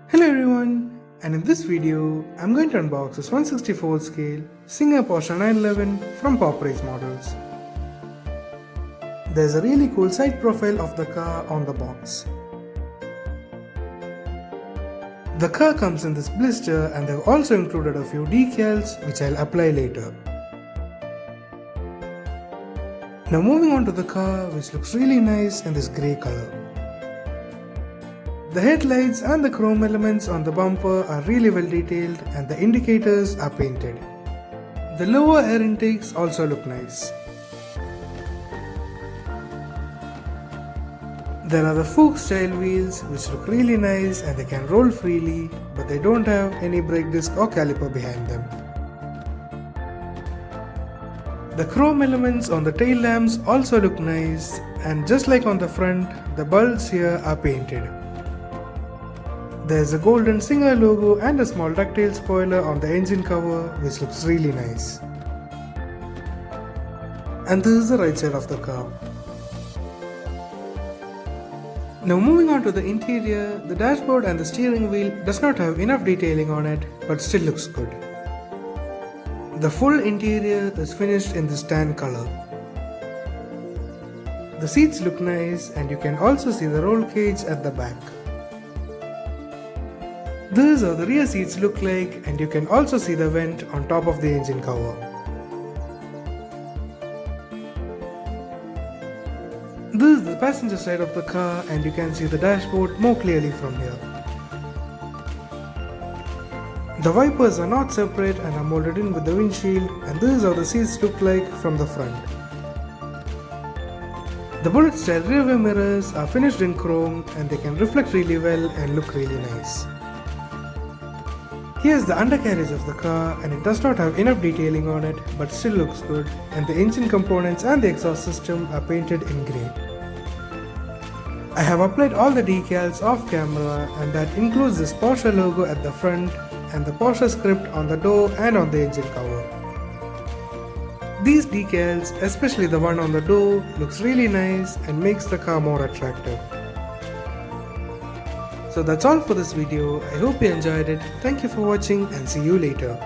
Hello everyone, and in this video, I'm going to unbox this 164 scale Singer Porsche 911 from Pop Race Models. There's a really cool side profile of the car on the box. The car comes in this blister and they've also included a few decals which I'll apply later. Now moving on to the car, which looks really nice in this grey color. The headlights and the chrome elements on the bumper are really well detailed and the indicators are painted. The lower air intakes also look nice. There are the fork style wheels which look really nice and they can roll freely, but they don't have any brake disc or caliper behind them. The chrome elements on the tail lamps also look nice, and just like on the front, the bulbs here are painted. There's a golden Singer logo and a small ducktail spoiler on the engine cover which looks really nice. And this is the right side of the car. Now moving on to the interior, the dashboard and the steering wheel does not have enough detailing on it, but still looks good. The full interior is finished in this tan color. The seats look nice and you can also see the roll cage at the back. This is how the rear seats look like, and you can also see the vent on top of the engine cover. This is the passenger side of the car and you can see the dashboard more clearly from here. The wipers are not separate and are molded in with the windshield, and this is how the seats look like from the front. The bullet style rear view mirrors are finished in chrome and they can reflect really well and look really nice. Here's the undercarriage of the car, and it does not have enough detailing on it but still looks good, and the engine components and the exhaust system are painted in grey. I have applied all the decals off camera, and that includes this Porsche logo at the front and the Porsche script on the door and on the engine cover. These decals, especially the one on the door, looks really nice and makes the car more attractive. So that's all for this video. I hope you enjoyed it. Thank you for watching and see you later.